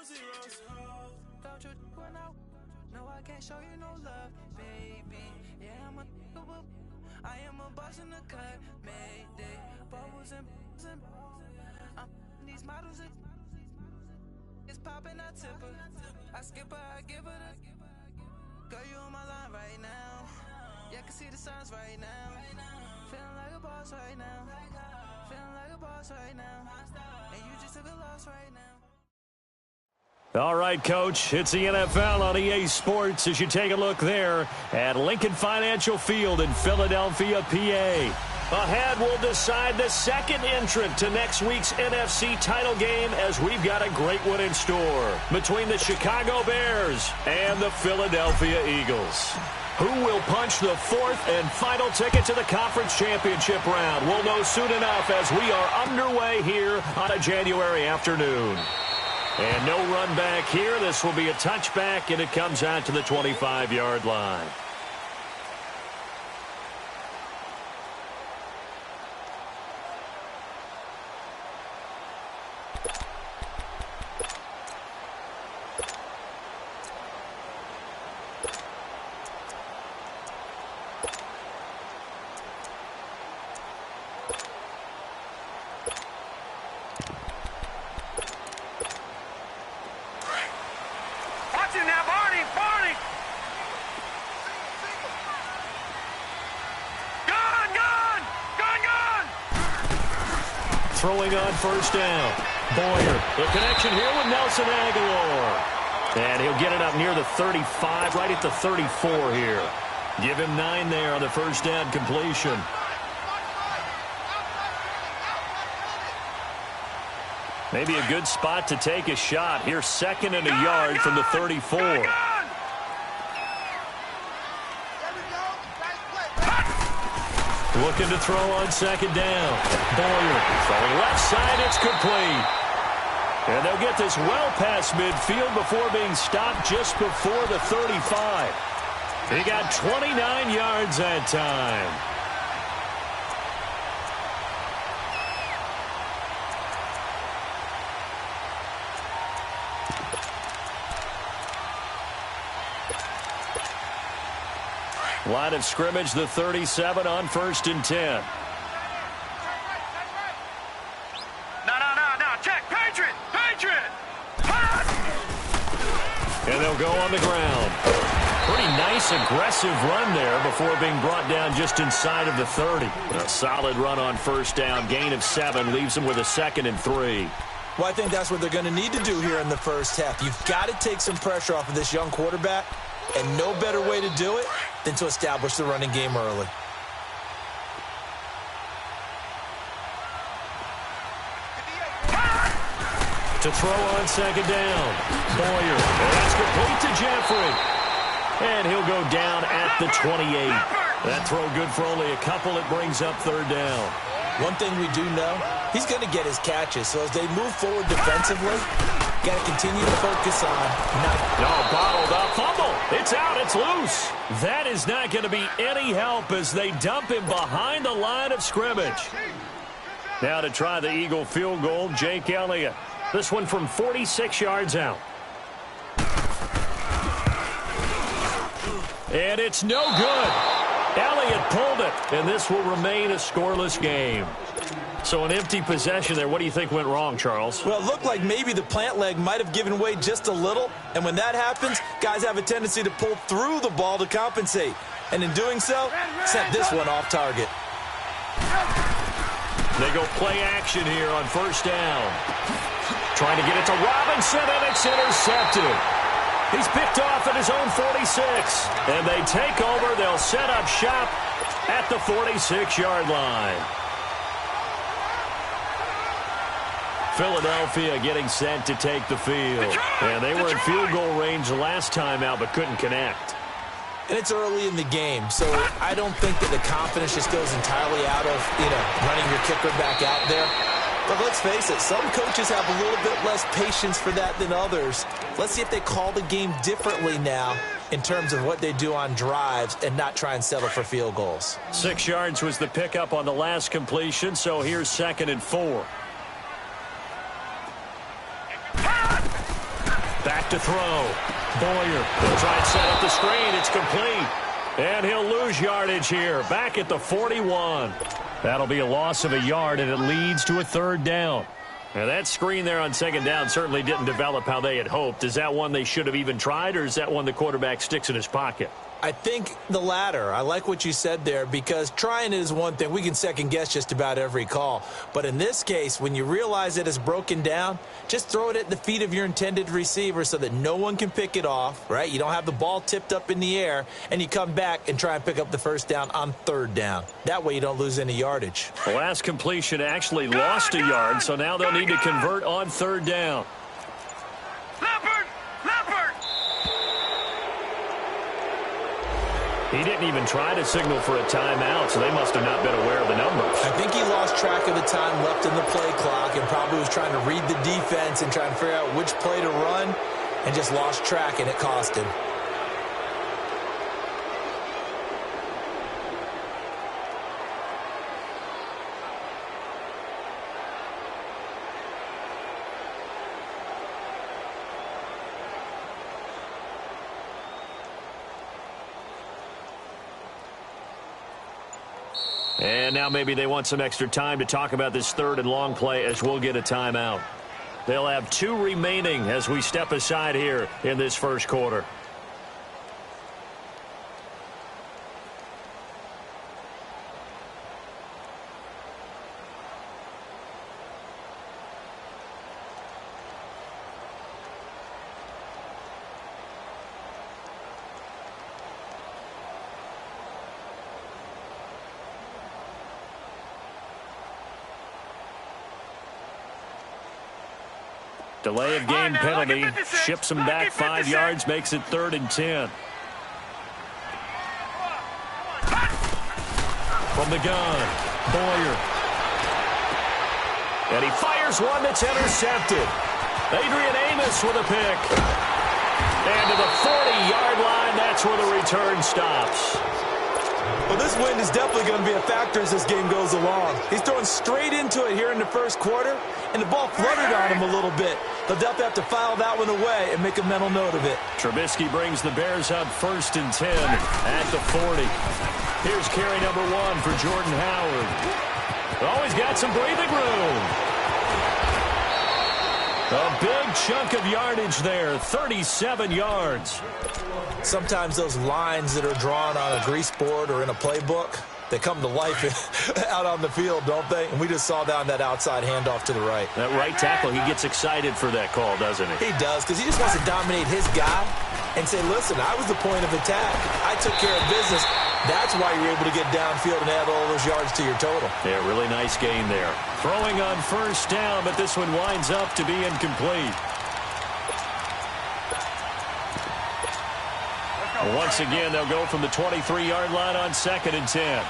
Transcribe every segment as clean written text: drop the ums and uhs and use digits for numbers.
Don't you run out? No, I can't show you no love, baby. Yeah, I am a boss in the cut, Mayday. Bubbles and I'm these models. It's popping, I tip her. I skip her, I give her the. Girl, you on my line right now. Yeah, I can see the signs right now. Feeling like a boss right now. Feeling like a boss right now. And you just took a loss right now. All right, Coach, it's the NFL on EA Sports as you take a look there at Lincoln Financial Field in Philadelphia, PA. Ahead, we'll decide the second entrant to next week's NFC title game as we've got a great one in store between the Chicago Bears and the Philadelphia Eagles. Who will punch the fourth and final ticket to the conference championship round? We'll know soon enough as we are underway here on a January afternoon. And no run back here. This will be a touchback, and it comes out to the 25-yard line. Throwing on first down. Boyer. The connection here with Nelson Aguilar. And he'll get it up near the 35, right at the 34 here. Give him 9 there on the first down completion. Maybe a good spot to take a shot. Here's second and a yard from the 34. Looking to throw on second down. Boyer throwing left side. It's complete. And they'll get this well past midfield before being stopped just before the 35. He got 29 yards that time. Line of scrimmage, the 37 on 1st and 10. No. Check. Patriot. And they'll go on the ground. Pretty nice, aggressive run there before being brought down just inside of the 30. A solid run on first down. Gain of 7 leaves them with a 2nd and 3. Well, I think that's what they're going to need to do here in the first half. You've got to take some pressure off of this young quarterback, and no better way to do it than to establish the running game early. To throw on second down. Boyer. That's complete to Jeffrey. And he'll go down at the 28. That throw good for only a couple. It brings up third down. One thing we do know, he's going to get his catches. So as they move forward defensively, got to continue to focus on bottled up. Fumble. It's out. It's loose. That is not going to be any help as they dump him behind the line of scrimmage. Now to try the Eagle field goal, Jake Elliott. This one from 46 yards out. And it's no good. Elliott pulled it, and this will remain a scoreless game. So an empty possession there. What do you think went wrong, Charles? Well, it looked like maybe the plant leg might have given way just a little. And when that happens, guys have a tendency to pull through the ball to compensate. And in doing so, sent this one off target. They go play action here on first down. Trying to get it to Robinson, and it's intercepted. He's picked off at his own 46. And they take over. They'll set up shop at the 46-yard line. Philadelphia getting set to take the field. And they were in field goal range the last time out, but couldn't connect. And it's early in the game, so I don't think that the confidence just goes entirely out of, running your kicker back out there. But let's face it, some coaches have a little bit less patience for that than others. Let's see if they call the game differently now in terms of what they do on drives and not try and settle for field goals. 6 yards was the pickup on the last completion, so here's 2nd and 4. Back to throw. Boyer will try and set up the screen. It's complete. And he'll lose yardage here. Back at the 41. That'll be a loss of a yard, and it leads to a third down. Now, that screen there on second down certainly didn't develop how they had hoped. Is that one they should have even tried, or is that one the quarterback sticks in his pocket? I think the latter. I like what you said there, because trying it is one thing. We can second-guess just about every call. But in this case, when you realize that it's broken down, just throw it at the feet of your intended receiver so that no one can pick it off, right? You don't have the ball tipped up in the air, and you come back and try and pick up the first down on third down. That way you don't lose any yardage. The last completion actually lost a yard, so now they'll need to convert on third down. He didn't even try to signal for a timeout, so they must have not been aware of the numbers. I think he lost track of the time left in the play clock and probably was trying to read the defense and trying to figure out which play to run and just lost track, and it cost him. And now maybe they want some extra time to talk about this third and long play, as we'll get a timeout. They'll have 2 remaining as we step aside here in this first quarter. Delay of game penalty, ships them back 5 yards, makes it 3rd and 10. From the gun, Boyer. And he fires one that's intercepted. Adrian Amos with a pick. And to the 40-yard line, that's where the return stops. Well, this wind is definitely going to be a factor as this game goes along. He's throwing straight into it here in the first quarter, and the ball fluttered on him a little bit. They'll definitely have to file that one away and make a mental note of it. Trubisky brings the Bears up 1st and 10 at the 40. Here's carry number 1 for Jordan Howard. Always got some breathing room. A big chunk of yardage there, 37 yards. Sometimes those lines that are drawn on a grease board or in a playbook, they come to life out on the field, don't they? And we just saw that on that outside handoff to the right. That right tackle, he gets excited for that call, doesn't he? He does, because he just wants to dominate his guy and say, listen, I was the point of attack. I took care of business. That's why you're able to get downfield and add all those yards to your total. Yeah, really nice gain there. Throwing on first down, but this one winds up to be incomplete. Once again, they'll go from the 23-yard line on 2nd and 10.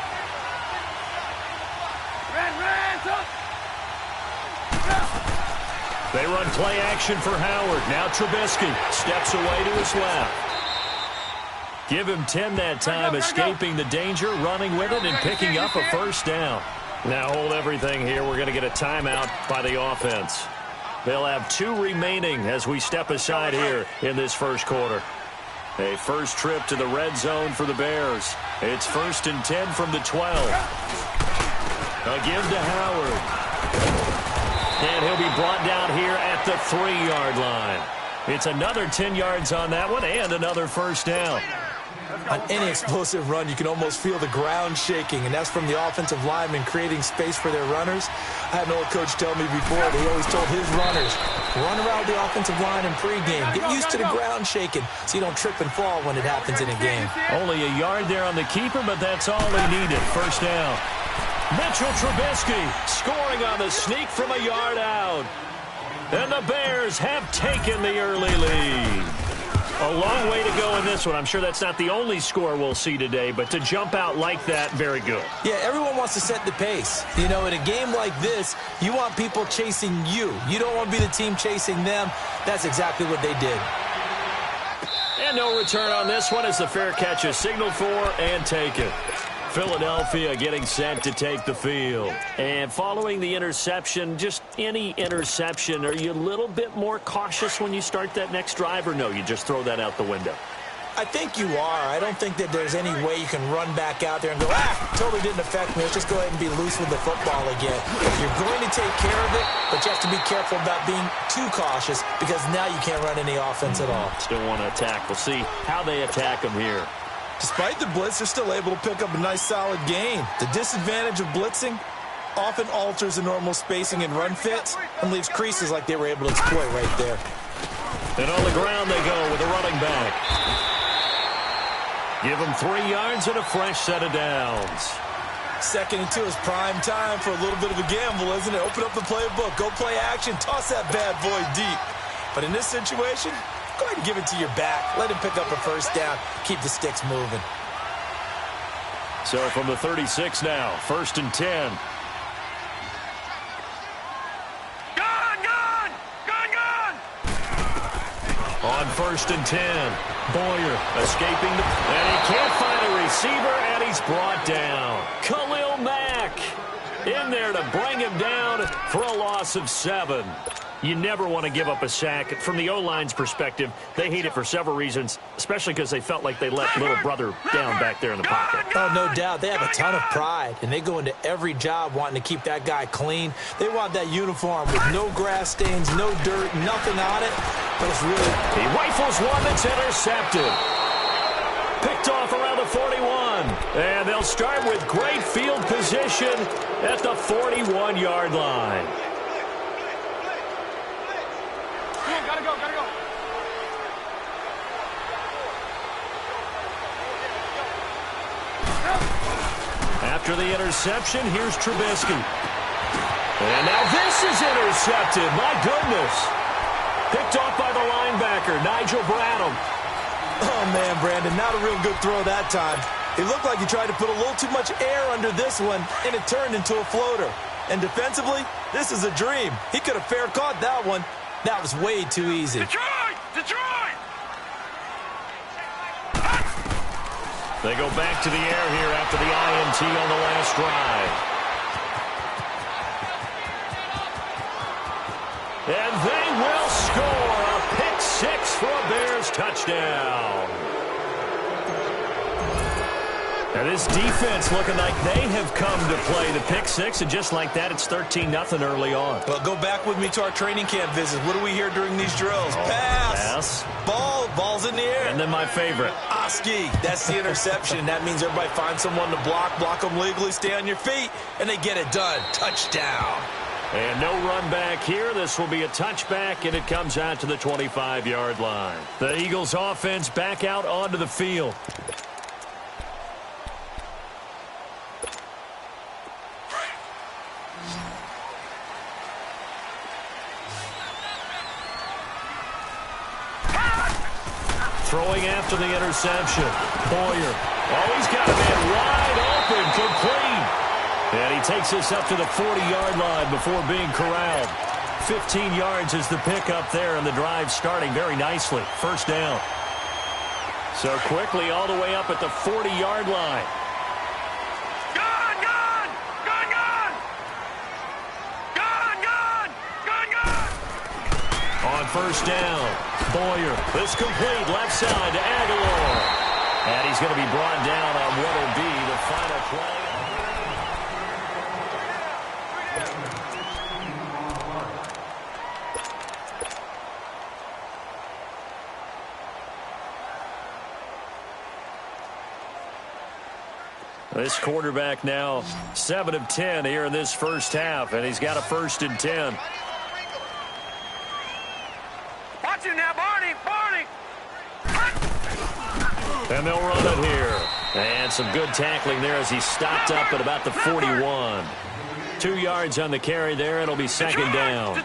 They run play action for Howard. Now Trubisky steps away to his left. Give him 10 that time, escaping the danger, running with it, and picking up a first down. Now hold everything here. We're going to get a timeout by the offense. They'll have 2 remaining as we step aside here in this first quarter. A first trip to the red zone for the Bears. It's 1st and 10 from the 12. A give to Howard. And he'll be brought down here at the 3-yard line. It's another 10 yards on that one and another first down. On any explosive run, you can almost feel the ground shaking, and that's from the offensive linemen creating space for their runners. I had an old coach tell me before that he always told his runners, run around the offensive line in pregame. Get used to the ground shaking so you don't trip and fall when it happens in a game. Only a yard there on the keeper, but that's all he needed. First down. Mitchell Trubisky scoring on the sneak from a yard out. And the Bears have taken the early lead. A long way to go in this one. I'm sure that's not the only score we'll see today, but to jump out like that, very good. Yeah, everyone wants to set the pace. You know, in a game like this, you want people chasing you. You don't want to be the team chasing them. That's exactly what they did. And no return on this one as the fair catch is signaled for and taken. Philadelphia getting set to take the field. And following the interception, just any interception, are you a little bit more cautious when you start that next drive, or no, you just throw that out the window? I think you are. I don't think that there's any way you can run back out there and go, totally didn't affect me. Let's just go ahead and be loose with the football again. You're going to take care of it, but you have to be careful about being too cautious because now you can't run any offense at all. Still want to attack. We'll see how they attack them here. Despite the blitz, they're still able to pick up a nice, solid gain. The disadvantage of blitzing often alters the normal spacing and run fits and leaves creases like they were able to exploit right there. And on the ground they go with a running back. Give them 3 yards and a fresh set of downs. 2nd and 2 is prime time for a little bit of a gamble, isn't it? Open up the playbook, go play action, toss that bad boy deep. But in this situation, go ahead and give it to your back. Let him pick up a first down. Keep the sticks moving. So from the 36 now, 1st and 10. On 1st and 10, Boyer escaping, and he can't find a receiver, and he's brought down. Khalil Mack in there to bring him down for a loss of 7. You never want to give up a sack. From the O-line's perspective, they hate it for several reasons, especially because they felt like they let little brother down back there in the pocket. Oh, no doubt. They have a ton of pride, and they go into every job wanting to keep that guy clean. They want that uniform with no grass stains, no dirt, nothing on it. But it's really... He rifles one that's intercepted. Picked off around the 41. And they'll start with great field position at the 41-yard line. Gotta go. After the interception, here's Trubisky. And now this is intercepted. My goodness. Picked off by the linebacker, Nigel Bradham. Oh, man, Brandon, not a real good throw that time. It looked like he tried to put a little too much air under this one, and it turned into a floater. And defensively, this is a dream. He could have fair caught that one. That was way too easy. Detroit! They go back to the air here after the INT on the last drive. And they will score a pick 6 for a Bears touchdown. And this defense looking like they have come to play the pick 6, and just like that, it's 13-0 early on. Well, go back with me to our training camp visits. What do we hear during these drills? Pass. Ball's in the air. And then my favorite. Oski. That's the interception. That means everybody finds someone to block them legally, stay on your feet, and they get it done. Touchdown. And no run back here. This will be a touchback, and it comes out to the 25-yard line. The Eagles offense back out onto the field. Throwing after the interception. Boyer. Oh, he's got a man wide open, complete. And he takes this up to the 40-yard line before being corralled. 15 yards is the pickup there, and the drive starting very nicely. First down. So quickly all the way up at the 40-yard line. On first down, Boyer. This complete left side to Aguilar. And he's going to be brought down on what will be the final play. This quarterback now 7 of 10 here in this first half, and he's got a 1st and 10. Now, Barney! And they'll run it here. And some good tackling there as he stopped up at about the 41. 2 yards on the carry there. It'll be second down.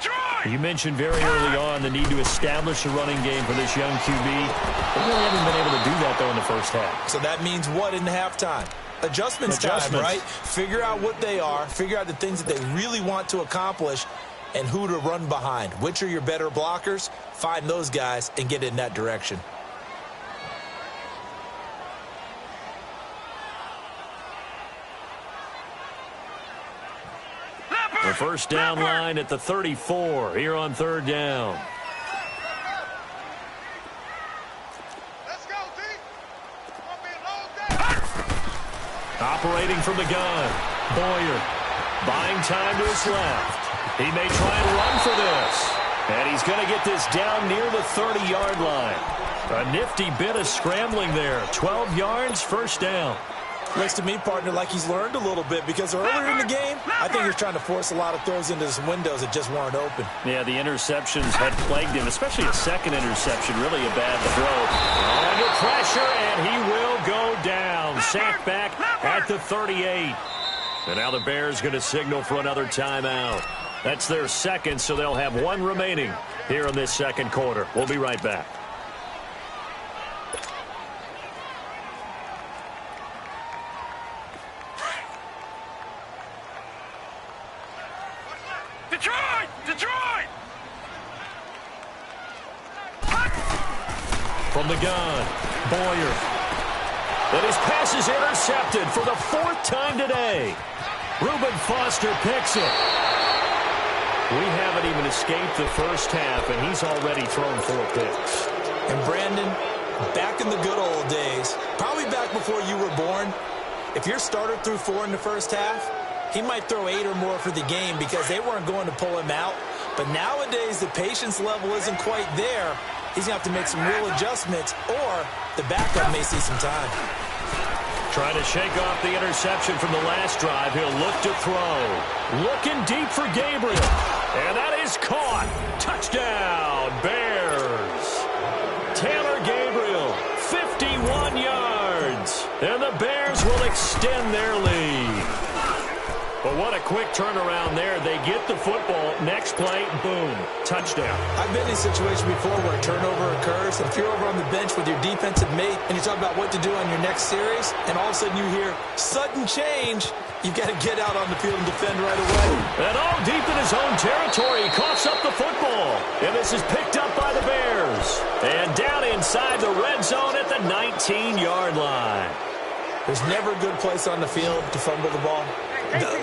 You mentioned very early on the need to establish a running game for this young QB. They really haven't been able to do that, though, in the first half. So that means what in halftime? Adjustments time, right? Figure out what they are. Figure out the things that they really want to accomplish and who to run behind. Which are your better blockers? Find those guys and get in that direction. The first down line at the 34 here on third down. Operating from the gun, Boyer buying time to his left. He may try and run for this. And he's going to get this down near the 30-yard line. A nifty bit of scrambling there. 12 yards, first down. Looks to me, partner, like he's learned a little bit because earlier in the game, I think he was trying to force a lot of throws into some windows that just weren't open. Yeah, the interceptions had plagued him, especially a second interception, really a bad throw. Under pressure, and he will go down. Sacked back at the 38. And now the Bears going to signal for another timeout. That's their second, so they'll have one remaining here in this second quarter. We'll be right back. Detroit! Detroit! From the gun, Boyer. And his pass is intercepted for the fourth time today. Reuben Foster picks it. We haven't even escaped the first half, and he's already thrown 4 picks. And Brandon, back in the good old days, probably back before you were born, if your starter threw 4 in the first half, he might throw 8 or more for the game because they weren't going to pull him out. But nowadays, the patience level isn't quite there. He's going to have to make some real adjustments, or the backup may see some time. Trying to shake off the interception from the last drive. He'll look to throw. Looking deep for Gabriel. And that is caught. Touchdown, Bears. Taylor Gabriel, 51 yards. And the Bears will extend their lead. But what a quick turnaround there. They get the football. Next play, boom, touchdown. I've been in a situation before where a turnover occurs, and if you're over on the bench with your defensive mate and you talk about what to do on your next series, and all of a sudden you hear sudden change, you've got to get out on the field and defend right away. And all deep in his own territory, he coughs up the football. And this is picked up by the Bears. And down inside the red zone at the 19-yard line. There's never a good place on the field to fumble the ball.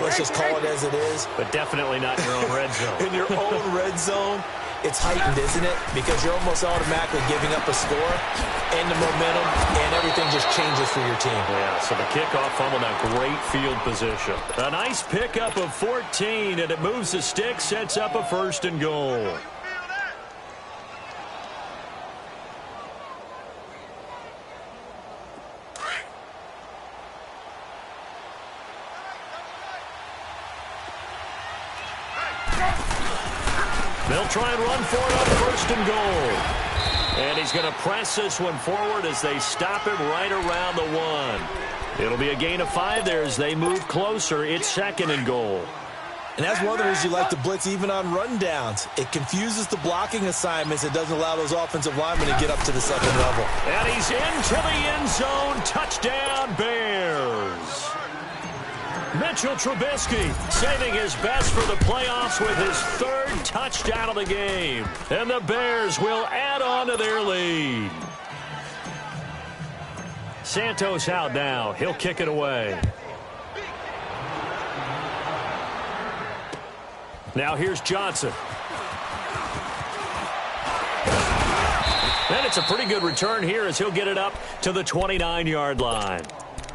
Let's just call it as it is. But definitely not in your own red zone. In your own red zone, it's heightened, isn't it? Because you're almost automatically giving up a score and the momentum, and everything just changes for your team. Yeah, so the kickoff fumble, now great field position. A nice pickup of 14, and it moves the stick, sets up a first and goal. They'll try and run for it on first and goal. And he's going to press this one forward as they stop him right around the 1. It'll be a gain of 5 there as they move closer. It's second and goal. And that's one of the reasons you like to blitz even on rundowns. It confuses the blocking assignments. It doesn't allow those offensive linemen to get up to the second level. And he's into the end zone. Touchdown, Bears. Mitchell Trubisky saving his best for the playoffs with his 3rd touchdown of the game. And the Bears will add on to their lead. Santos out now. He'll kick it away. Now here's Johnson. And it's a pretty good return here as he'll get it up to the 29-yard line.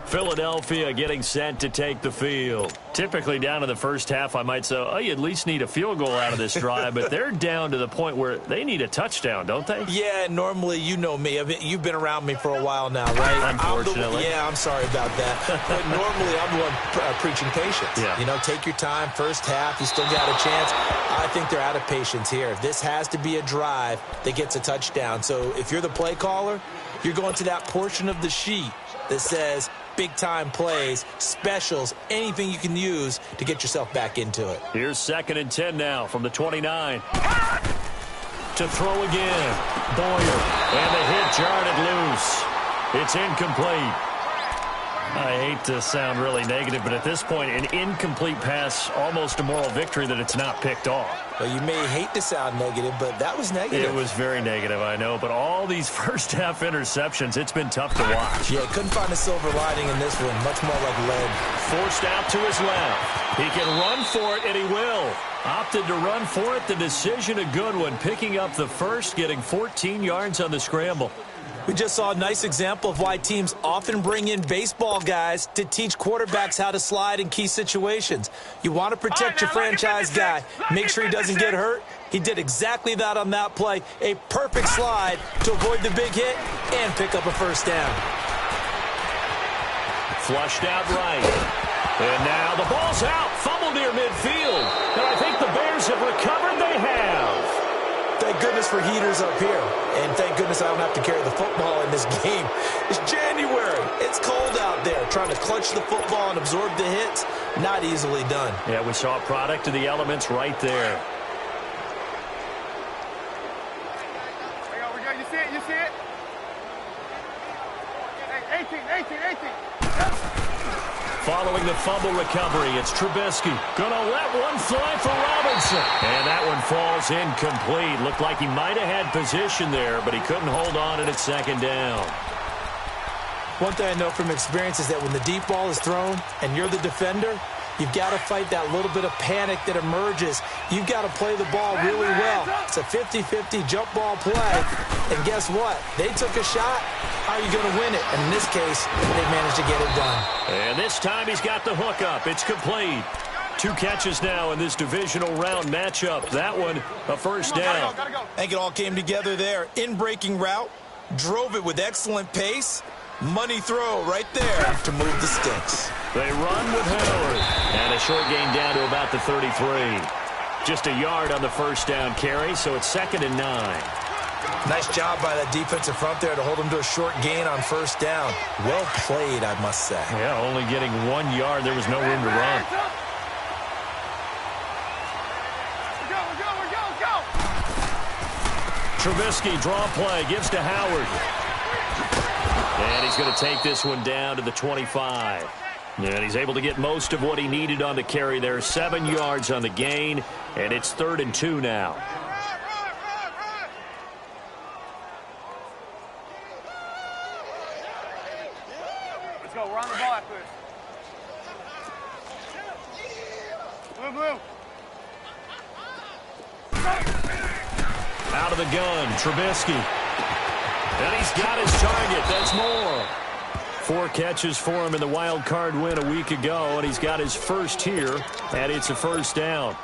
Philadelphia getting set to take the field. Typically down in the first half, I might say, oh, you at least need a field goal out of this drive, but they're down to the point where they need a touchdown, don't they? Yeah, normally, you know me. You've been around me for a while now, right? Unfortunately. I'm sorry about that. But normally, I'm the one preaching patience. Yeah. You know, take your time. First half, you still got a chance. I think they're out of patience here. If this has to be a drive that gets a touchdown. So if you're the play caller, you're going to that portion of the sheet that says big-time plays, specials, anything you can use to get yourself back into it. Here's 2nd and 10 now from the 29. To throw again. Boyer. And the hit jarred it loose. It's incomplete. I hate to sound really negative, but at this point, an incomplete pass, almost a moral victory that it's not picked off. Well, you may hate to sound negative, but that was negative. It was very negative, I know, but all these first-half interceptions, it's been tough to watch. Yeah, couldn't find a silver lining in this one. Much more like lead. Forced out to his left. He can run for it, and he will. Opted to run for it. The decision a good one. Picking up the first, getting 14 yards on the scramble. We just saw a nice example of why teams often bring in baseball guys to teach quarterbacks how to slide in key situations. You want to protect your franchise guy. Make sure he doesn't get hurt. He did exactly that on that play. A perfect slide to avoid the big hit and pick up a first down. Flushed out right. And now the ball's out. Fumble near midfield. And I think the Bears have recovered. They have. Thank goodness for heaters up here. And thank goodness I don't have to carry the football in this game. It's January. It's cold out there. Trying to clutch the football and absorb the hits, not easily done. Yeah, we saw a product of the elements right there. We go. You see it? You see it? 18. Following the fumble recovery, it's Trubisky. Gonna let one fly for Robinson. And that one falls incomplete. Looked like he might have had position there, but he couldn't hold on at second down. One thing I know from experience is that when the deep ball is thrown and you're the defender, you've got to fight that little bit of panic that emerges. You've got to play the ball really well. It's a 50-50 jump ball play. And guess what? They took a shot. How are you going to win it? And in this case, they managed to get it done. And this time he's got the hook up. It's complete. 2 catches now in this divisional round matchup. That one, a first down. I think it all came together there. In-breaking route. Drove it with excellent pace. Money throw right there to move the sticks. They run with Howard. And a short gain down to about the 33. Just a yard on the first down carry, so it's 2nd and 9. Nice job by that defensive front there to hold him to a short gain on first down. Well played, I must say. Yeah, only getting 1 yard. There was no room to run. Go. Trubisky, draw play, gives to Howard. And he's going to take this one down to the 25. And he's able to get most of what he needed on the carry there. 7 yards on the gain, and it's 3rd and 2 now. Let's go. We're on the ball after this. Blue. Out of the gun, Trubisky. And he's got his target. That's more. 4 catches for him in the wild card win a week ago, and he's got his first here, and it's a first down.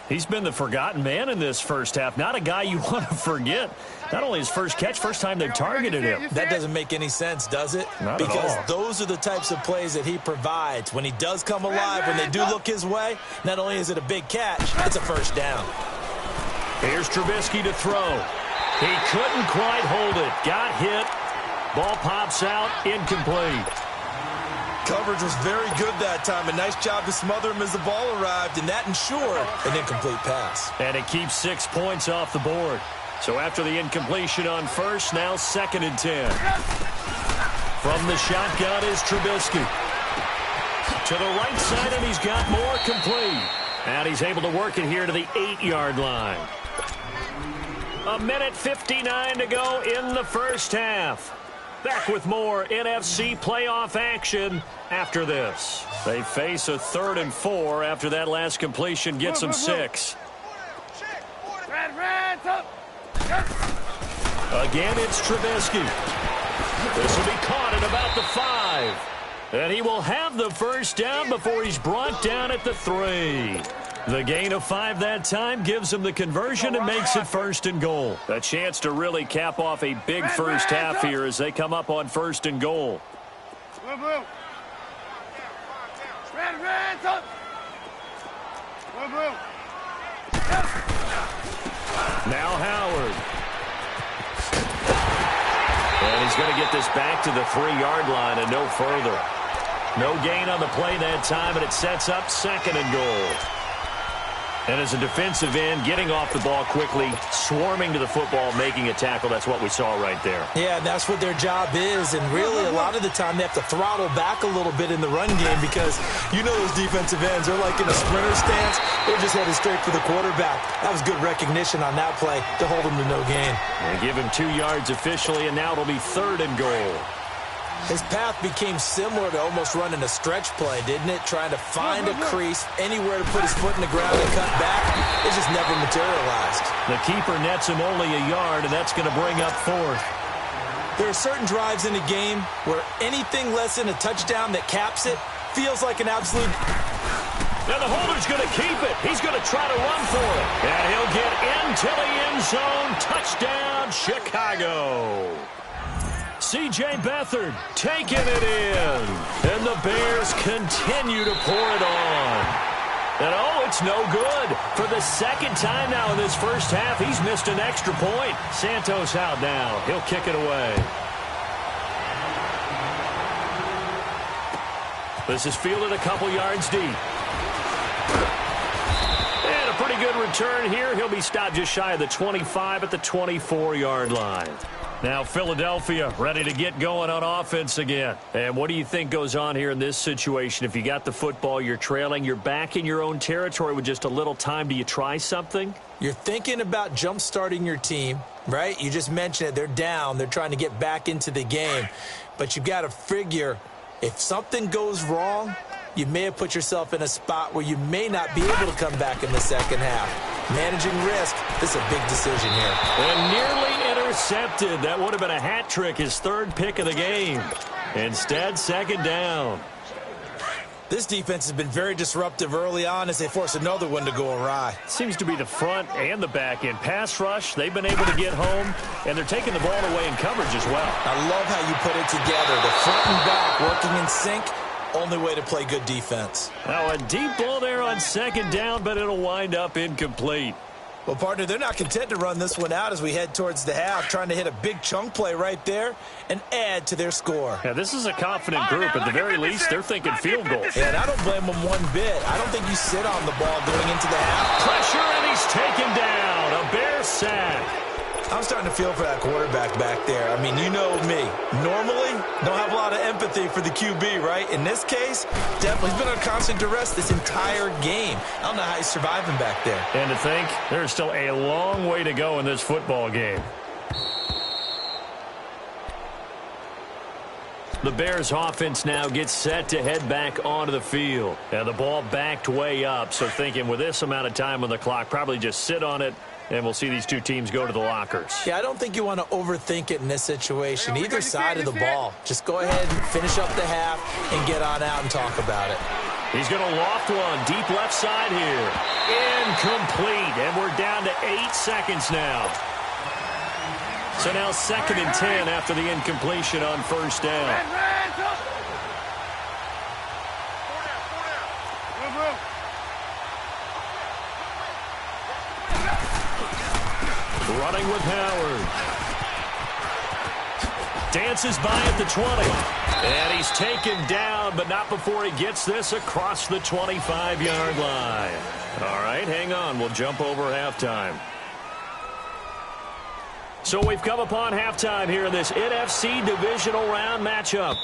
He's been the forgotten man in this first half. Not a guy you want to forget. Not only his first catch, first time they've targeted him. That doesn't make any sense, does it? Not because at all. Those are the types of plays that he provides. When he does come alive, when they do look his way, not only is it a big catch, it's a first down. Here's Trubisky to throw. He couldn't quite hold it. Got hit. Ball pops out. Incomplete. Coverage was very good that time. A nice job to smother him as the ball arrived, and that ensured an incomplete pass. And it keeps 6 points off the board. So after the incompletion on first, now 2nd and 10. From the shotgun is Trubisky. To the right side, and he's got more complete. And he's able to work it here to the 8-yard line. 1:59 to go in the first half. Back with more NFC playoff action after this. They face a 3rd and 4 after that last completion gets them 6. Again, it's Trubisky. This will be caught at about the 5. And he will have the first down before he's brought down at the 3. The gain of 5 that time gives him the conversion and makes it 1st and goal. A chance to really cap off a big first half here as they come up on 1st and goal. Blue. Now Howard. And he's going to get this back to the 3-yard line and no further. No gain on the play that time, and it sets up 2nd and goal. And as a defensive end, getting off the ball quickly, swarming to the football, making a tackle, that's what we saw right there. Yeah, and that's what their job is. And really, a lot of the time, they have to throttle back a little bit in the run game because you know those defensive ends, they're like in a sprinter stance. They're just headed straight for the quarterback. That was good recognition on that play to hold him to no gain. They give him 2 yards officially, and now it'll be 3rd and goal. His path became similar to almost running a stretch play, didn't it? Trying to find a crease, anywhere to put his foot in the ground and cut back. It just never materialized. The keeper nets him only a yard, and that's going to bring up 4th. There are certain drives in a game where anything less than a touchdown that caps it feels like an absolute... Now the holder's going to keep it. He's going to try to run for it. And he'll get into the end zone. Touchdown, Chicago. C.J. Beathard taking it in. And the Bears continue to pour it on. And, oh, it's no good. For the 2nd time now in this first half, he's missed an extra point. Santos out now. He'll kick it away. This is fielded a couple yards deep. And a pretty good return here. He'll be stopped just shy of the 25 at the 24-yard line. Now Philadelphia ready to get going on offense again. And what do you think goes on here in this situation? If you got the football, you're trailing, you're back in your own territory with just a little time. Do you try something? You're thinking about jump-starting your team, right? You just mentioned it. They're down. They're trying to get back into the game. But you've got to figure if something goes wrong, you may have put yourself in a spot where you may not be able to come back in the second half. Managing risk, this is a big decision here. And nearly intercepted. That would have been a hat trick, his 3rd pick of the game. Instead, 2nd down. This defense has been very disruptive early on as they force another one to go awry. Seems to be the front and the back end. Pass rush, they've been able to get home, and they're taking the ball away in coverage as well. I love how you put it together. The front and back working in sync. Only way to play good defense. Now a deep ball there on 2nd down, but it'll wind up incomplete. Well, partner, they're not content to run this one out as we head towards the half, trying to hit a big chunk play right there and add to their score. Yeah, this is a confident group. At the very least, they're thinking field goal. And I don't blame them one bit. I don't think you sit on the ball going into the half. Pressure, and he's taken down. A Bear sack. I'm starting to feel for that quarterback back there. I mean, you know me. Normally, don't have a lot of empathy for the QB, right? In this case, definitely he's been on constant duress this entire game. I don't know how he's surviving back there. And to think, there's still a long way to go in this football game. The Bears offense now gets set to head back onto the field. Now the ball backed way up, so thinking with this amount of time on the clock, probably just sit on it, and we'll see these two teams go to the lockers. Yeah, I don't think you want to overthink it in this situation. Either side of the ball. Just go ahead and finish up the half and get on out and talk about it. He's going to loft one deep left side here. Incomplete, and we're down to 8 seconds now. So now 2nd and 10 after the incompletion on 1st down. Running with Howard. Dances by at the 20. And he's taken down, but not before he gets this across the 25-yard line. All right, hang on. We'll jump over halftime. So we've come upon halftime here in this NFC divisional round matchup.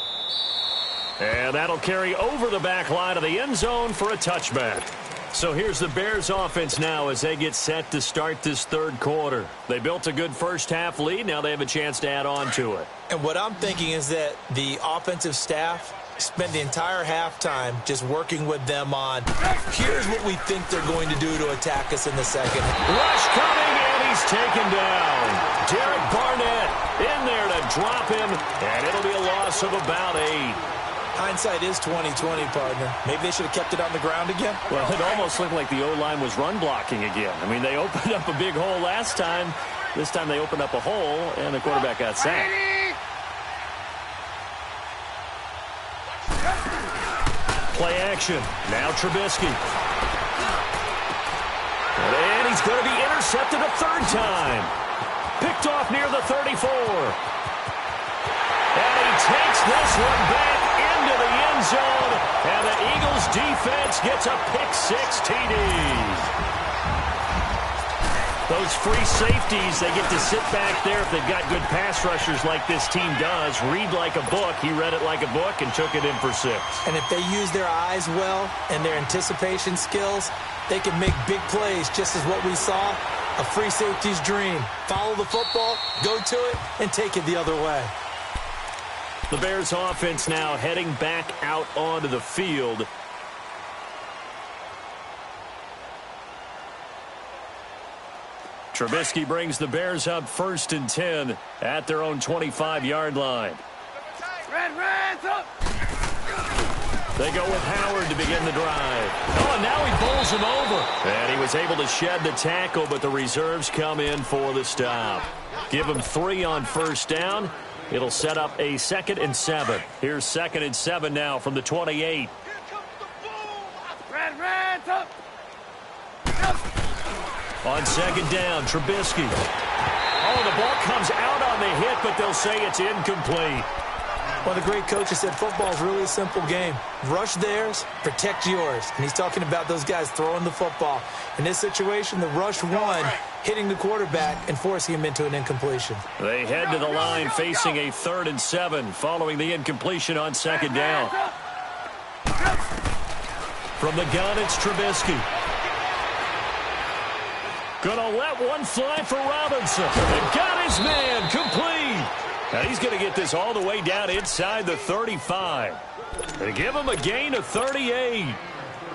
And that'll carry over the back line of the end zone for a touchback. So here's the Bears offense now as they get set to start this 3rd quarter. They built a good first half lead. Now they have a chance to add on to it. And what I'm thinking is that the offensive staff spend the entire halftime just working with them on, here's what we think they're going to do to attack us in the second. Rush coming, and he's taken down. Derek Barnett in there to drop him, and it'll be a loss of about 8. Hindsight is 20/20, partner. Maybe they should have kept it on the ground again. Well, it almost looked like the O-line was run blocking again. I mean, they opened up a big hole last time. This time they opened up a hole, and the quarterback got sacked. Play action. Now Trubisky. And he's going to be intercepted a 3rd time. Picked off near the 34. And he takes this one back into the end zone, and the Eagles defense gets a pick 6 TD. Those free safeties, they get to sit back there if they've got good pass rushers like this team does. Read like a book. He read it like a book and took it in for 6. And if they use their eyes well and their anticipation skills, they can make big plays, just as what we saw. A free safety's dream. Follow the football, go to it, and take it the other way. The Bears offense now heading back out onto the field. Trubisky brings the Bears up 1st and 10 at their own 25-yard line. They go with Howard to begin the drive. Oh, and now he bowls him over. And he was able to shed the tackle, but the reserves come in for the stop. Give him 3 on 1st down. It'll set up a 2nd and 7. Here's 2nd and 7 now from the 28. On 2nd down, Trubisky. Oh, the ball comes out on the hit, but they'll say it's incomplete. Well, the great coach has said football is really a simple game. Rush theirs, protect yours. And he's talking about those guys throwing the football. In this situation, the rush won, hitting the quarterback and forcing him into an incompletion. They head to the line facing a 3rd and 7 following the incompletion on 2nd down. From the gun, it's Trubisky. Gonna let one fly for Robinson. And got his man complete. Now he's going to get this all the way down inside the 35. They give him a gain of 38.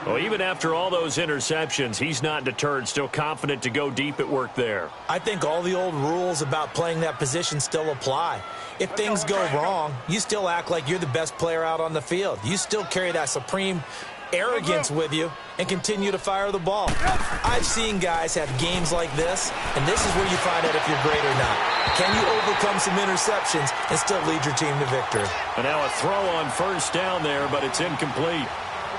Well, even after all those interceptions, he's not deterred, still confident to go deep at work there. I think all the old rules about playing that position still apply. If things go wrong, you still act like you're the best player out on the field. You still carry that supreme arrogance with you and continue to fire the ball. I've seen guys have games like this, and this is where you find out if you're great or not. Can you overcome some interceptions and still lead your team to victory? And now a throw on 1st down there, but it's incomplete.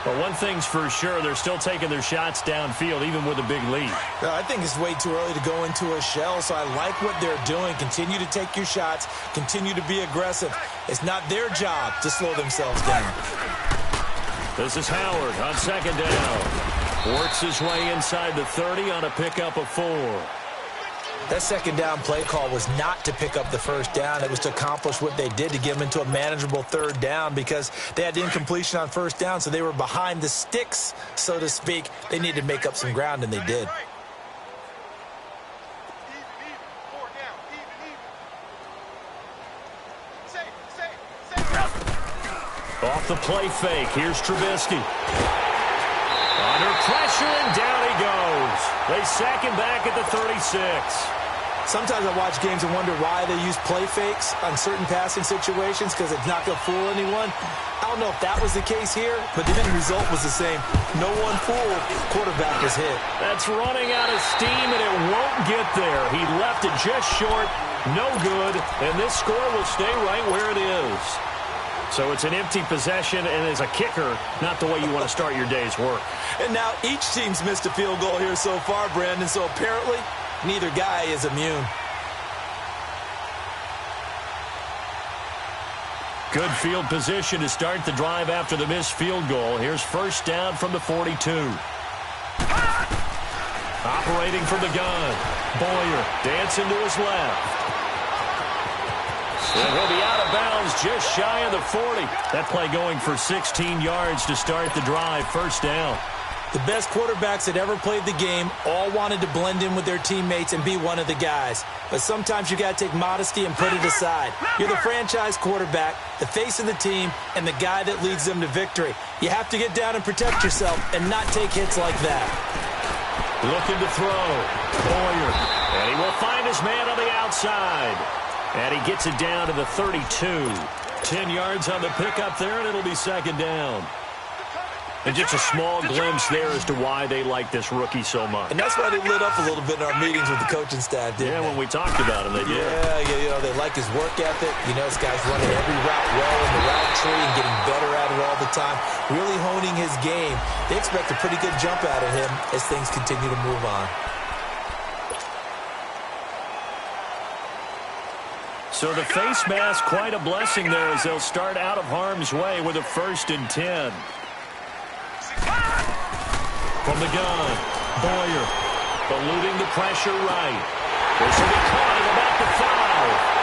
But one thing's for sure, they're still taking their shots downfield, even with a big lead. I think it's way too early to go into a shell, so I like what they're doing. Continue to take your shots. Continue to be aggressive. It's not their job to slow themselves down. This is Howard on 2nd down. Works his way inside the 30 on a pickup of 4. That 2nd down play call was not to pick up the 1st down. It was to accomplish what they did, to get them into a manageable 3rd down, because they had incompletion on 1st down, so they were behind the sticks, so to speak. They needed to make up some ground, and they did. Off the play fake, here's Trubisky. Under pressure, and down he goes. They sack him back at the 36. Sometimes I watch games and wonder why they use play fakes on certain passing situations, because it's not going to fool anyone. I don't know if that was the case here, but the end result was the same. No one fooled. Quarterback was hit. That's running out of steam, and it won't get there. He left it just short. No good, and this score will stay right where it is. So it's an empty possession, and as a kicker, not the way you want to start your day's work. And now each team's missed a field goal here so far, Brandon, so apparently neither guy is immune. Good field position to start the drive after the missed field goal. Here's 1st down from the 42. Operating from the gun. Boyer dancing to his left. And he'll be out of bounds just shy of the 40. That play going for 16 yards to start the drive. 1st down. The best quarterbacks that ever played the game all wanted to blend in with their teammates and be one of the guys. But sometimes you got to take modesty and put it aside. You're the franchise quarterback, the face of the team, and the guy that leads them to victory. You have to get down and protect yourself and not take hits like that. Looking to throw. Boyer. And he will find his man on the outside. And he gets it down to the 32. 10 yards on the pickup there, and it'll be 2nd down. And just a small glimpse there as to why they like this rookie so much. And that's why they lit up a little bit in our meetings with the coaching staff, didn't they? When we talked about him, they did. Yeah, you know, they like his work ethic. You know, this guy's running every route well in the route tree and getting better at it all the time, really honing his game. They expect a pretty good jump out of him as things continue to move on. So the face mask, quite a blessing there as they'll start out of harm's way with a 1st and 10. From the gun, Boyer. eluding the pressure right. This will be caught at about the 5.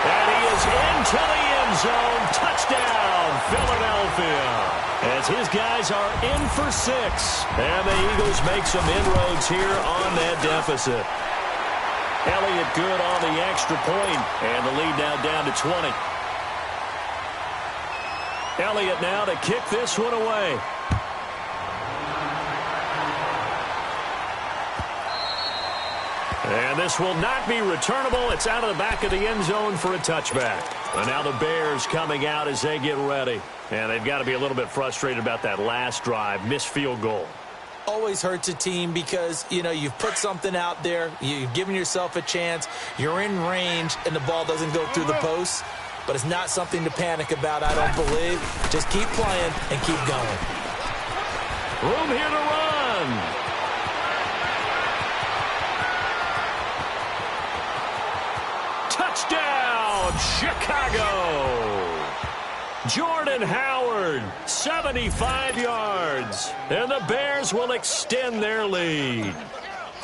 And he is into the end zone. Touchdown, Philadelphia. As his guys are in for 6. And the Eagles make some inroads here on that deficit. Elliott good on the extra point, and the lead now down to 20. Elliott now to kick this one away. And this will not be returnable. It's out of the back of the end zone for a touchback. And now the Bears coming out as they get ready. And they've got to be a little bit frustrated about that last drive, missed field goal. Always hurts a team because, you know, you've put something out there, you've given yourself a chance, you're in range, and the ball doesn't go through the posts. But it's not something to panic about, I don't believe. Just keep playing and keep going. Room here to run. Touchdown, Chicago! Jordan Howard, 75 yards. And the Bears will extend their lead.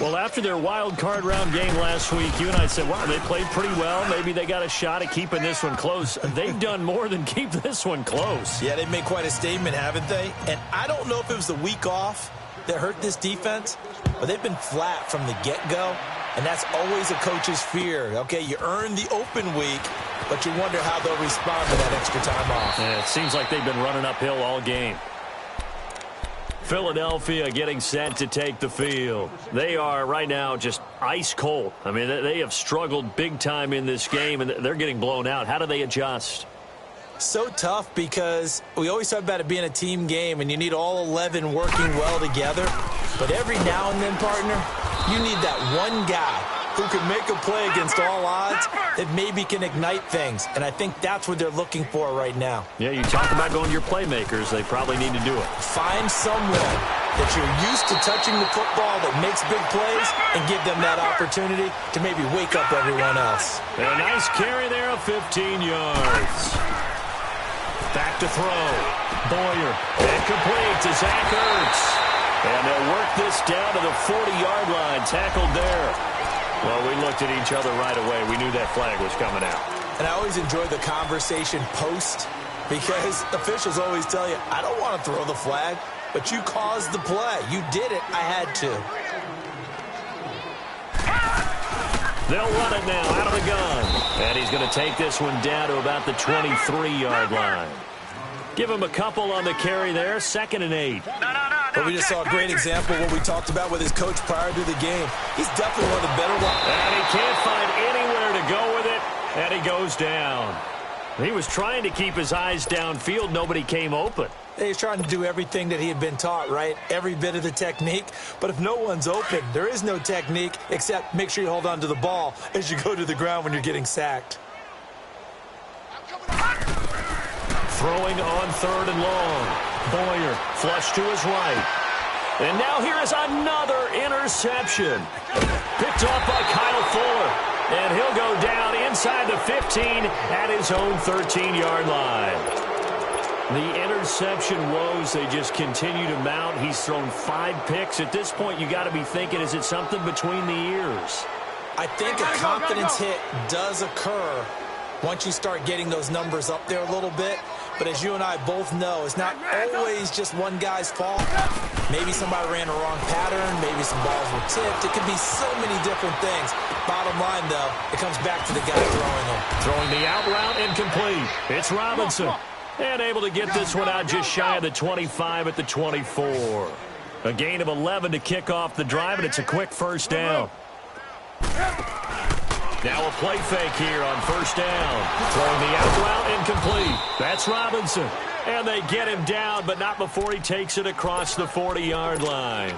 Well, after their wild card round game last week, you and I said, wow, they played pretty well. Maybe they got a shot at keeping this one close. They've done more than keep this one close. Yeah, they've made quite a statement, haven't they? And I don't know if it was the week off that hurt this defense, but they've been flat from the get-go. And that's always a coach's fear. Okay, you earn the open week, but you wonder how they'll respond to that extra time off. Yeah, it seems like they've been running uphill all game. Philadelphia getting set to take the field. They are right now just ice cold. I mean, they have struggled big time in this game, and they're getting blown out. How do they adjust? So tough because we always talk about it being a team game, and you need all 11 working well together. But every now and then, partner, you need that one guy who can make a play against all odds that maybe can ignite things. And I think that's what they're looking for right now. Yeah, you talk about going to your playmakers. They probably need to do it. Find someone that you're used to touching the football that makes big plays and give them that opportunity to maybe wake up everyone else. And a nice carry there of 15 yards. Back to throw. Boyer. Incomplete to Zach Ertz. And they'll work this down to the 40-yard line. Tackled there. Well, we looked at each other right away. We knew that flag was coming out. And I always enjoy the conversation post because officials always tell you, I don't want to throw the flag, but you caused the play. You did it. I had to. They'll run it now out of the gun. And he's going to take this one down to about the 23-yard line. Give him a couple on the carry there. 2nd and 8. But we just saw a great example of what we talked about with his coach prior to the game. He's definitely one of the better ones. And he can't find anywhere to go with it, and he goes down. He was trying to keep his eyes downfield. Nobody came open. He's trying to do everything that he had been taught, right? Every bit of the technique. But if no one's open, there is no technique except make sure you hold on to the ball as you go to the ground when you're getting sacked. Throwing on 3rd and long. Boyer flush to his right. And now here is another interception. Picked off by Kyle Fuller. And he'll go down inside the 15 at his own 13-yard line. The interception woes, they just continue to mount. He's thrown 5 picks. At this point, you got to be thinking, is it something between the ears? I think a confidence hit does occur once you start getting those numbers up there a little bit. But as you and I both know, it's not always just one guy's fault. Maybe somebody ran a wrong pattern. Maybe some balls were tipped. It could be so many different things. Bottom line, though, it comes back to the guy throwing them. Throwing the out route incomplete. It's Robinson. And able to get this one out just shy of the 25 at the 24. A gain of 11 to kick off the drive, and it's a quick first down. Now a play fake here on first down. Throwing the out route incomplete. That's Robinson. And they get him down, but not before he takes it across the 40-yard line.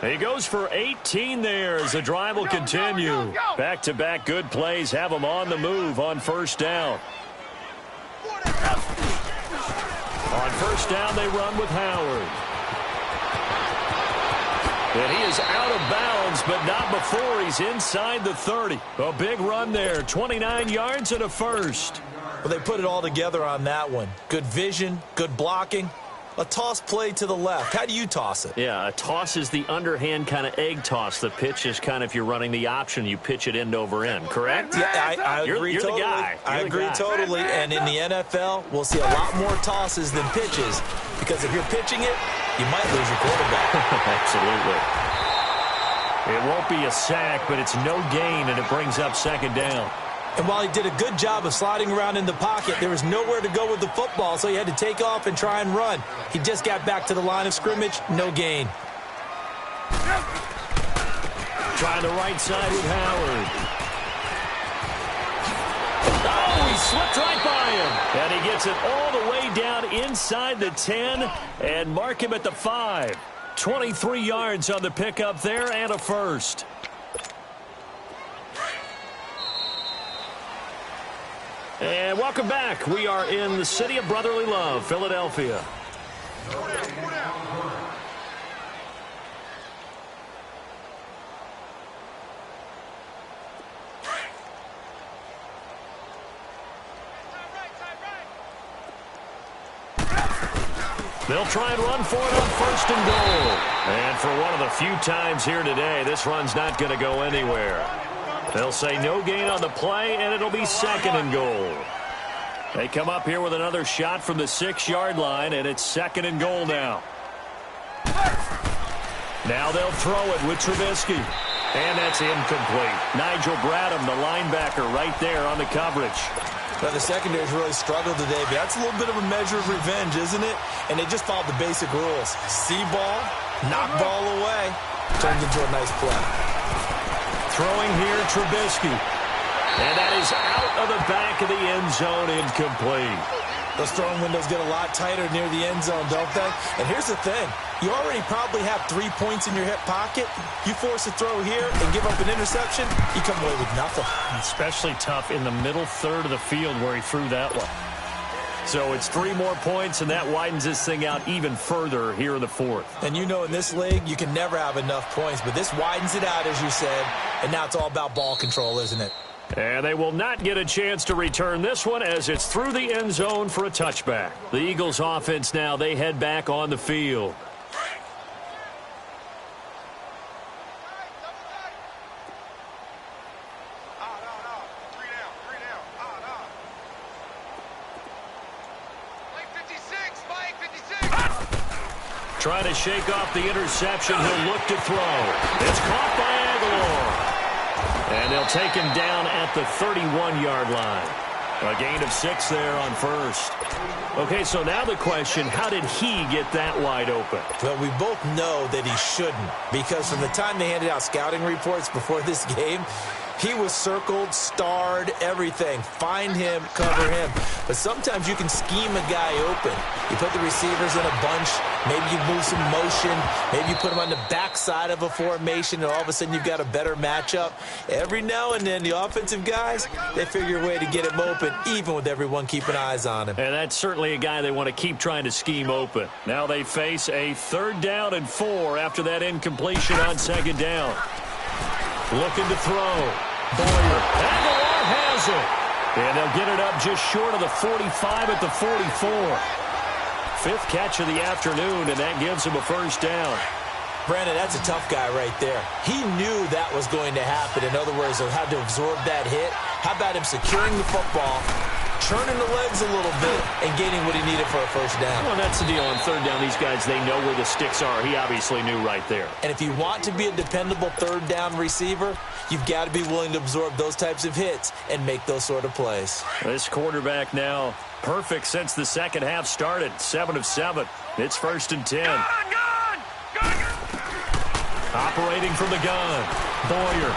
He goes for 18 there as the drive will continue. Back-to-back good plays have him on the move on first down. On first down, they run with Howard. And he is out of bounds, but not before he's inside the 30. A big run there, 29 yards and a first. Well, they put it all together on that one. Good vision, good blocking, A toss play to the left. How do you toss it? Yeah, a toss is the underhand kind of egg toss. The pitch is kind of, if you're running the option, you pitch it end over end, correct? Yeah, I agree you're totally. The guy. I agree totally. And in the NFL, we'll see a lot more tosses than pitches, because if you're pitching it, you might lose your quarterback. Absolutely. It won't be a sack, but it's no gain, and it brings up second down. And while he did a good job of sliding around in the pocket, there was nowhere to go with the football, so he had to take off and try and run. He just got back to the line of scrimmage, no gain. Trying the right side with Howard. Oh, he slipped right by him. And he gets it all the way down inside the 10 and mark him at the 5. 23 yards on the pickup there and a first. And welcome back. We are in the city of brotherly love, Philadelphia. They'll try and run for it on first and goal. And for one of the few times here today, this run's not going to go anywhere. They'll say no gain on the play, and it'll be second and goal. They come up here with another shot from the 6-yard line, and it's second and goal now. Now they'll throw it with Trubisky. And that's incomplete. Nigel Bradham, the linebacker, right there on the coverage. Now, the secondary's really struggled today, but that's a little bit of a measure of revenge, isn't it? And they just followed the basic rules. See ball, knock ball away. Turns into a nice play. Throwing here, Trubisky. And that is out of the back of the end zone, incomplete. Those throwing windows get a lot tighter near the end zone, don't they? And here's the thing. You already probably have 3 points in your hip pocket. You force a throw here and give up an interception, you come away with nothing. Especially tough in the middle third of the field where he threw that one. So it's 3 more points, and that widens this thing out even further here in the fourth. And you know in this league, you can never have enough points, but this widens it out, as you said, and now it's all about ball control, isn't it? And they will not get a chance to return this one as it's through the end zone for a touchback. The Eagles offense now, they head back on the field. Trying to shake off the interception. He'll look to throw. It's caught by Aguilar. And they'll take him down at the 31-yard line. A gain of 6 there on first. Okay, so now the question, how did he get that wide open? Well, we both know that he shouldn't, because from the time they handed out scouting reports before this game, he was circled, starred, everything. Find him, cover him. But sometimes you can scheme a guy open. You put the receivers in a bunch. Maybe you move some motion. Maybe you put them on the backside of a formation, and all of a sudden you've got a better matchup. Every now and then, the offensive guys, they figure a way to get him open, even with everyone keeping eyes on him. And that's certainly a guy they want to keep trying to scheme open. Now they face a 3rd down and 4 after that incompletion on 2nd down. Looking to throw. Boyer. Aguilar has it. And they'll get it up just short of the 45 at the 44. 5th catch of the afternoon, and that gives him a 1st down. Brandon, that's a tough guy right there. He knew that was going to happen. In other words, he'll have to absorb that hit. How about him securing the football, turning the legs a little bit, and getting what he needed for a 1st down? Well, that's the deal. On 3rd down, these guys, they know where the sticks are. He obviously knew right there. And if you want to be a dependable 3rd down receiver, you've got to be willing to absorb those types of hits and make those sort of plays. This quarterback now perfect since the second half started. 7 of 7. It's 1st and 10. Operating from the gun. Boyer.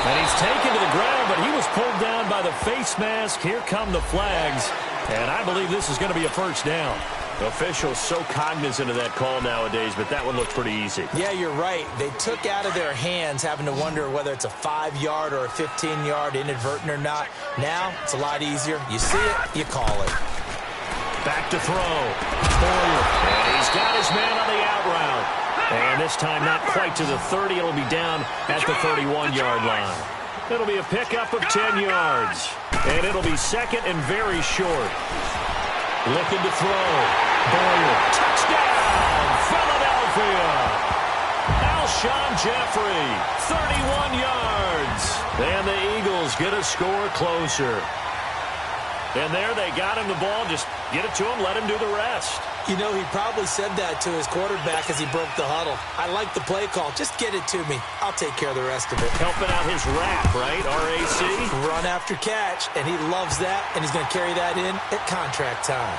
And he's taken to the ground, but he was pulled down by the face mask. Here come the flags. And I believe this is going to be a 1st down. Officials so cognizant of that call nowadays, but that one looked pretty easy. Yeah, you're right. They took out of their hands having to wonder whether it's a 5-yard or a 15-yard inadvertent or not. Now, it's a lot easier. You see it, you call it. Back to throw. Boyer. And he's got his man on the out route. And this time not quite to the 30. It'll be down at the 31-yard line. It'll be a pickup of 10 yards. And it'll be 2nd and very short. Looking to throw. Boyer. Touchdown, Philadelphia. Alshon Jeffrey, 31 yards. And the Eagles get a score closer. And there they got him the ball. Just get it to him, let him do the rest. You know, he probably said that to his quarterback as he broke the huddle. I like the play call. Just get it to me. I'll take care of the rest of it. Helping out his RAC, right? RAC? Run after catch, and he loves that, and he's going to carry that in at contract time.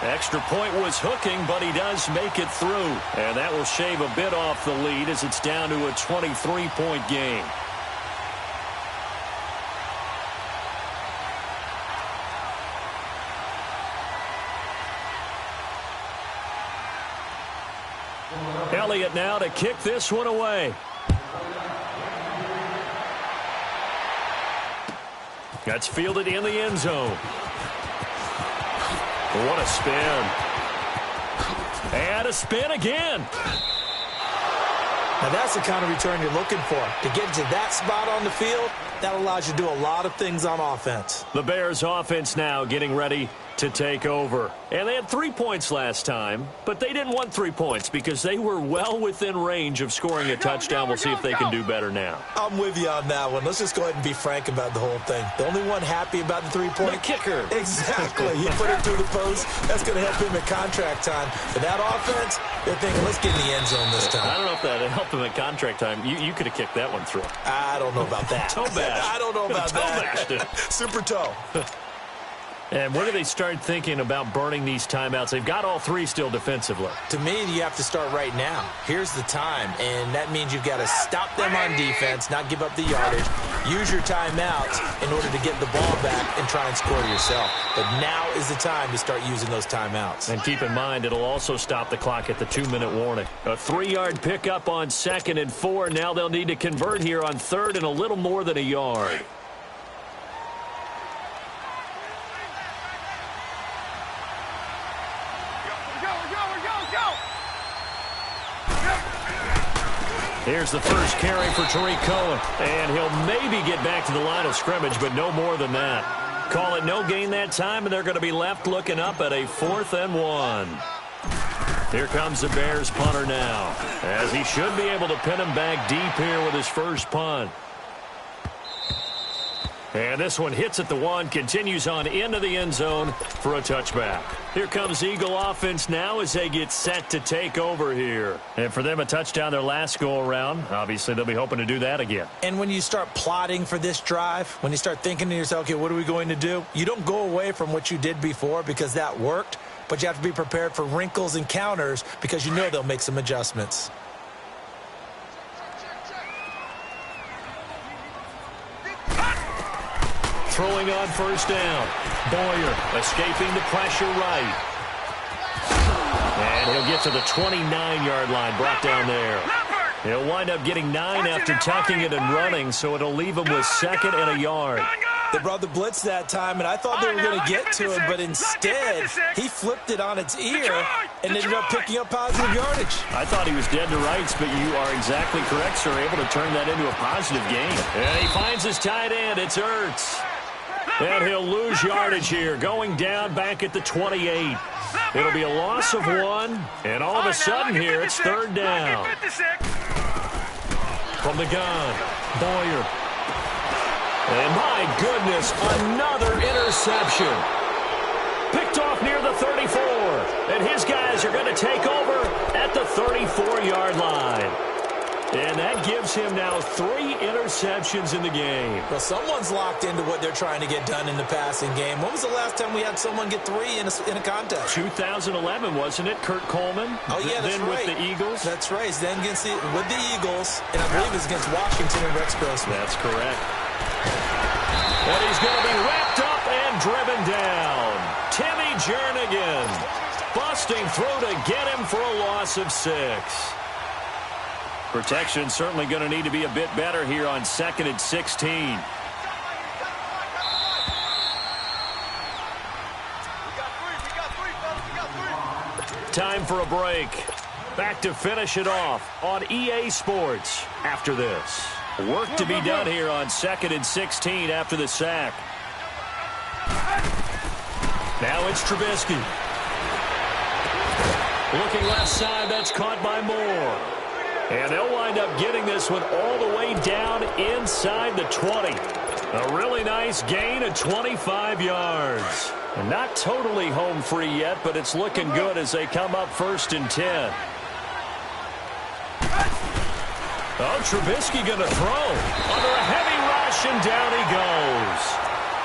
Extra point was hooking, but he does make it through. And that will shave a bit off the lead as it's down to a 23-point game. Elliott now to kick this one away. That's fielded in the end zone. What a spin. And a spin again. Now that's the kind of return you're looking for. To get to that spot on the field, that allows you to do a lot of things on offense. The Bears offense now getting ready to take over. And they had 3 points last time, but they didn't want 3 points because they were well within range of scoring a touchdown. We'll see if they can do better now. I'm with you on that one. Let's just go ahead and be frank about the whole thing. The only one happy about the 3-point? The kicker. Exactly. He put it through the post. That's going to help him at contract time. But that offense, they're thinking, let's get in the end zone this time. I don't know if that helped him at contract time. You could have kicked that one through. I don't know about that. Toe bash. I don't know about that. Super toe. And when do they start thinking about burning these timeouts? They've got all three still defensively. To me, you have to start right now. Here's the time, and that means you've got to stop them on defense, not give up the yardage, use your timeouts in order to get the ball back and try and score yourself. But now is the time to start using those timeouts. And keep in mind, it'll also stop the clock at the 2-minute warning. A 3-yard pickup on 2nd and 4. Now they'll need to convert here on 3rd and a little more than a yard. Here's the first carry for Tariq Cohen. And he'll maybe get back to the line of scrimmage, but no more than that. Call it no gain that time, and they're going to be left looking up at a 4th and 1. Here comes the Bears punter now, as he should be able to pin him back deep here with his first punt. And this one hits at the 1, continues on into the end zone for a touchback. Here comes Eagle offense now as they get set to take over here. And for them, a touchdown their last go-around. Obviously, they'll be hoping to do that again. And when you start plotting for this drive, when you start thinking to yourself, okay, what are we going to do? You don't go away from what you did before because that worked, but you have to be prepared for wrinkles and counters because you know they'll make some adjustments. Throwing on first down. Boyer escaping the pressure right. And he'll get to the 29-yard line, brought down there. He'll wind up getting 9 after tucking it and running, so it'll leave him with 2nd and a yard. They brought the blitz that time, and I thought they were going to get to him, but instead, he flipped it on its ear and ended up picking up positive yardage. I thought he was dead to rights, but you are exactly correct, sir. Able to turn that into a positive gain. And he finds his tight end. It's Ertz. And he'll lose yardage here, going down back at the 28. It'll be a loss of 1, and all of a sudden here, it's 3rd down. From the gun, Boyer. And my goodness, another interception. Picked off near the 34. And his guys are going to take over at the 34-yard line. And that gives him now 3 interceptions in the game. Well, someone's locked into what they're trying to get done in the passing game. When was the last time we had someone get 3 in a contest? 2011, wasn't it? Kurt Coleman? Oh, yeah, that's then right. With the Eagles? That's right. Then with the Eagles, and I believe it's against Washington and Rex Grossman. That's correct. And he's going to be wrapped up and driven down. Timmy Jernigan busting through to get him for a loss of 6. Protection certainly going to need to be a bit better here on 2nd and 16. Time for a break. Back to finish it off on EA Sports after this. Work to be done here on 2nd and 16 after the sack. Now it's Trubisky. Looking left side, that's caught by Moore. And they'll wind up getting this one all the way down inside the 20. A really nice gain of 25 yards. And not totally home free yet, but it's looking good as they come up 1st and 10. Oh, Trubisky going to throw. Under a heavy rush, and down he goes.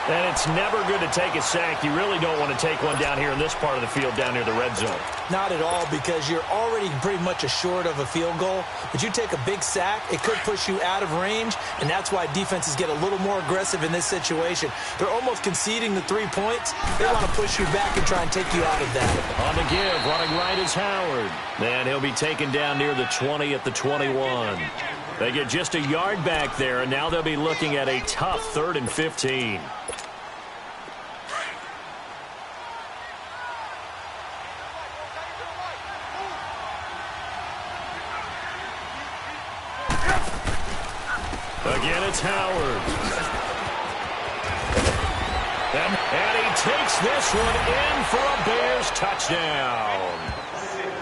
And it's never good to take a sack. You really don't want to take one down here in this part of the field down near the red zone. Not at all, because you're already pretty much assured of a field goal. But you take a big sack, it could push you out of range, and that's why defenses get a little more aggressive in this situation. They're almost conceding the 3 points. They want to push you back and try and take you out of that. On the give, running right is Howard. And he'll be taken down near the 20 at the 21. They get just a yard back there, and now they'll be looking at a tough 3rd and 15. Again, it's Howard. And he takes this one in for a Bears touchdown.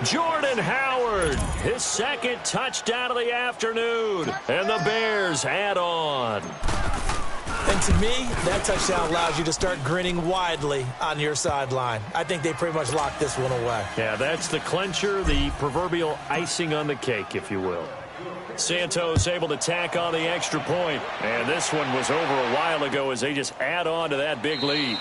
Jordan Howard, his 2nd touchdown of the afternoon. And the Bears add on. And to me, that touchdown allows you to start grinning widely on your sideline. I think they pretty much locked this one away. Yeah, that's the clincher, the proverbial icing on the cake, if you will. Santos able to tack on the extra point. And this one was over a while ago as they just add on to that big lead.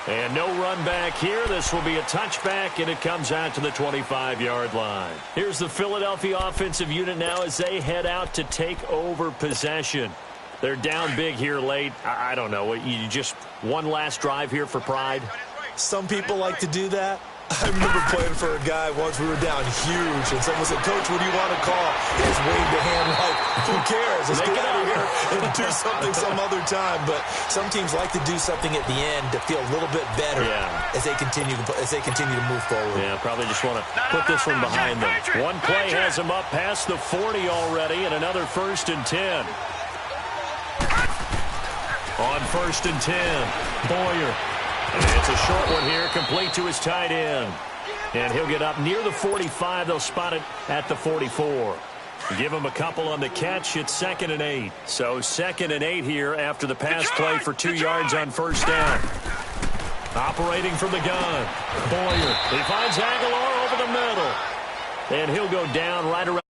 And no run back here. This will be a touchback, and it comes out to the 25-yard line. Here's the Philadelphia offensive unit now as they head out to take over possession. They're down big here late. I don't know. You just one last drive here for pride? Some people like to do that. I remember playing for a guy once. We were down huge, and someone said, "Coach, what do you want to call?" He just waved a hand like, "Who cares? Let's get out of here and do something some other time." But some teams like to do something at the end to feel a little bit better as they continue to move forward. Yeah, probably just want to put this one behind them. One play has them up past the 40 already, and another 1st and 10. On 1st and 10, Boyer. And it's a short one here, complete to his tight end. And he'll get up near the 45. They'll spot it at the 44. Give him a couple on the catch. It's 2nd and 8. So 2nd and 8 here after the pass play for 2 yards on 1st down. Operating from the gun, Boyer. He finds Aguilar over the middle. And he'll go down right around